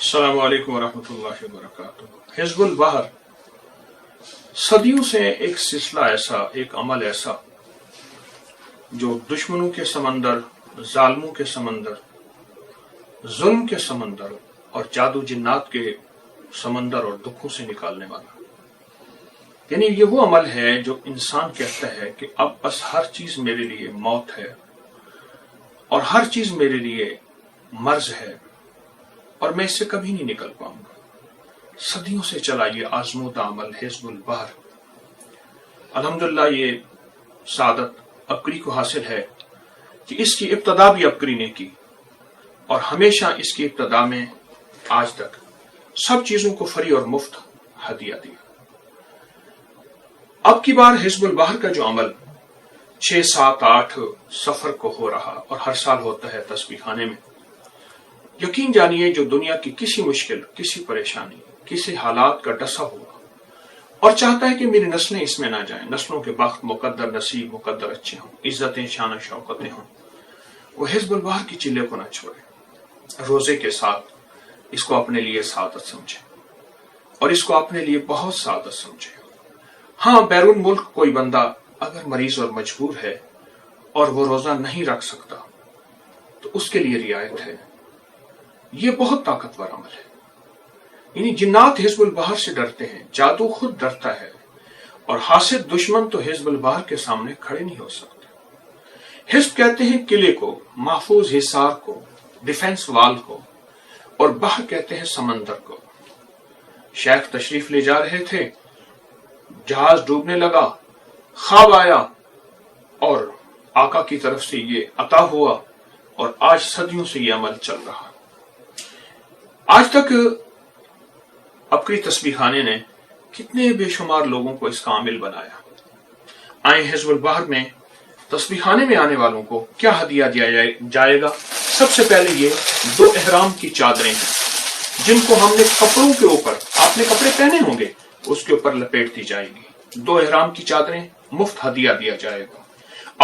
السلام علیکم ورحمۃ اللہ وبرکاتہ۔ حزب البحر صدیوں سے ایک سلسلہ ایسا، ایک عمل ایسا جو دشمنوں کے سمندر، ظالموں کے سمندر، ظلم کے سمندر اور جادو جنات کے سمندر اور دکھوں سے نکالنے والا، یعنی یہ وہ عمل ہے جو انسان کہتا ہے کہ اب بس ہر چیز میرے لیے موت ہے اور ہر چیز میرے لیے مرض ہے اور میں اس سے کبھی نہیں نکل پاؤں گا۔ صدیوں سے چلا یہ آزمودہ عمل حزب البحر، الحمدللہ یہ سعادت عبقری کو حاصل ہے کہ اس کی ابتدا بھی عبقری نے کی اور ہمیشہ اس کی ابتدا میں آج تک سب چیزوں کو فری اور مفت ہدیہ دیا۔ اب کی بار حزب البحر کا جو عمل 6، 7، 8 سفر کو ہو رہا اور ہر سال ہوتا ہے تسبیح خانے میں، یقین جانیے جو دنیا کی کسی مشکل، کسی پریشانی، کسی حالات کا ڈسا ہوا اور چاہتا ہے کہ میری نسلیں اس میں نہ جائیں، نسلوں کے بخت مقدر، نصیب مقدر اچھے ہوں، عزتیں، شان و شوکتیں ہوں، وہ حزب البحر کی چلے کو نہ چھوڑے، روزے کے ساتھ اس کو اپنے لیے سعادت سمجھے اور اس کو اپنے لیے بہت سعادت سمجھے۔ ہاں، بیرون ملک کوئی بندہ اگر مریض اور مجبور ہے اور وہ روزہ نہیں رکھ سکتا تو اس کے لیے رعایت ہے۔ یہ بہت طاقتور عمل ہے، یعنی جنات حزب البحر سے ڈرتے ہیں، جادو خود ڈرتا ہے اور حاسد دشمن تو حزب البحر کے سامنے کھڑے نہیں ہو سکتے۔ حزب کہتے ہیں قلعے کو، محفوظ حصار کو، ڈیفنس وال کو، اور بحر کہتے ہیں سمندر کو۔ شیخ تشریف لے جا رہے تھے، جہاز ڈوبنے لگا، خواب آیا اور آقا کی طرف سے یہ عطا ہوا اور آج صدیوں سے یہ عمل چل رہا۔ آج تک عبقری تسبیح خانے نے کتنے بے شمار لوگوں کو اس کا عامل بنایا۔ آئیں حزب البحر میں تسبیح خانے میں آنے والوں کو کیا ہدیہ دیا جائے گا۔ سب سے پہلے یہ 2 احرام کی چادریں ہیں جن کو ہم نے کپڑوں کے اوپر، آپ نے کپڑے پہنے ہوں گے، اس کے اوپر لپیٹ دی جائے گی۔ 2 احرام کی چادریں مفت ہدیہ دیا جائے گا۔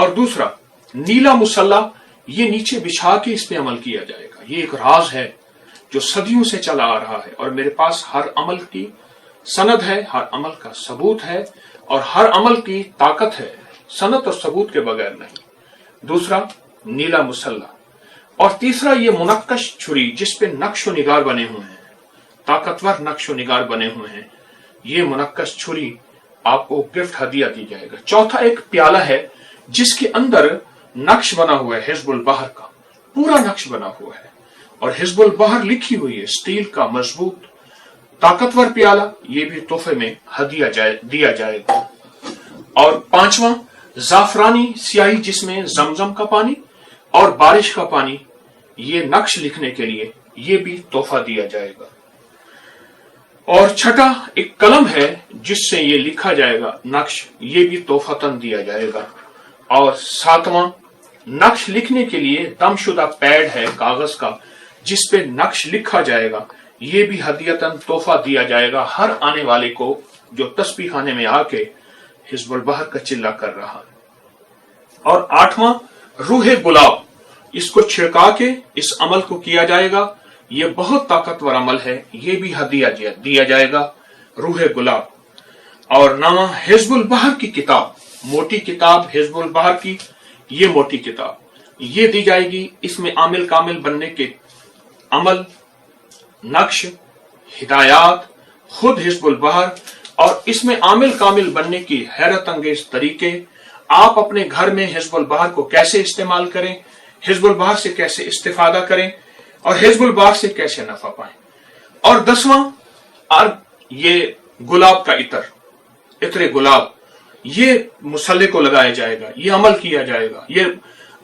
اور دوسرا نیلا مسلح، یہ نیچے بچھا کے اس پہ عمل کیا جائے گا۔ یہ ایک راز ہے جو صدیوں سے چلا آ رہا ہے اور میرے پاس ہر عمل کی سند ہے، ہر عمل کا ثبوت ہے اور ہر عمل کی طاقت ہے، سند اور ثبوت کے بغیر نہیں۔ دوسرا نیلا مسلح، اور تیسرا یہ منقش چھری جس پہ نقش و نگار بنے ہوئے ہیں، طاقتور نقش و نگار بنے ہوئے ہیں، یہ منقش چھری آپ کو گفٹ ہدیہ دی جائے گا۔ چوتھا ایک پیالہ ہے جس کے اندر نقش بنا ہوا ہے حزب البحر کا، پورا نقش بنا ہوا ہے اور حزب البحر لکھی ہوئی ہے، سٹیل کا مضبوط طاقتور پیالہ، یہ بھی تحفے میں ہدیہ دیا جائے گا۔ اور 5واں زعفرانی سیاہی جس میں زمزم کا پانی اور بارش کا پانی، یہ نقش لکھنے کے لیے یہ بھی تحفہ دیا جائے گا۔ اور 6 ایک قلم ہے جس سے یہ لکھا جائے گا نقش، یہ بھی تحفتاً دیا جائے گا۔ اور 7واں نقش لکھنے کے لیے دم شدہ پیڈ ہے کاغذ کا جس پہ نقش لکھا جائے گا، یہ بھی ہدیتاً تحفہ دیا جائے گا ہر آنے والے کو جو تسبیح خانے میں آ کے حزب البحر کا چلہ کر رہا ہے۔ اور 8واں روح گلاب، اس کو چھڑکا کے اس عمل کو کیا جائے گا، یہ بہت طاقتور عمل ہے، یہ بھی ہدیہ دیا جائے گا، روح گلاب۔ اور 9واں حزب البحر کی کتاب، موٹی کتاب حزب البحر کی، یہ موٹی کتاب یہ دی جائے گی، اس میں عامل کامل بننے کے عمل، نقش، ہدایات، خود حزب البحر، اور اس میں عامل کامل بننے کی حیرت انگیز طریقے، آپ اپنے گھر میں حزب البحر کو کیسے استعمال کریں، حزب البحر سے کیسے استفادہ کریں اور حزب البحر سے کیسے نفع پائیں۔ اور 10واں یہ گلاب کا عطر گلاب، یہ مسلح کو لگایا جائے گا، یہ عمل کیا جائے گا، یہ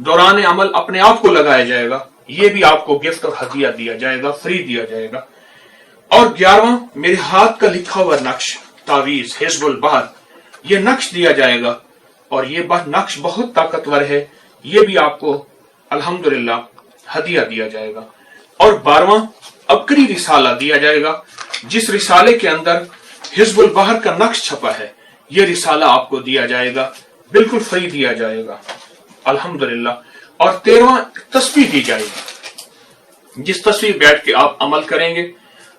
دوران عمل اپنے آپ کو لگایا جائے گا، یہ بھی آپ کو گفٹ اور ہدیہ دیا جائے گا، فری دیا جائے گا۔ اور 11واں میرے ہاتھ کا لکھا ہوا نقش، تعویذ حزب البحر، یہ نقش دیا جائے گا اور یہ نقش بہت طاقتور ہے، یہ بھی آپ کو الحمدللہ ہدیہ دیا جائے گا۔ اور 12واں عبقری رسالہ دیا جائے گا جس رسالے کے اندر حزب البحر کا نقش چھپا ہے، یہ رسالہ آپ کو دیا جائے گا، بالکل فری دیا جائے گا الحمدللہ۔ اور 13واں تسبیح دی جائے گی، جس تسبیح بیٹھ کے آپ عمل کریں گے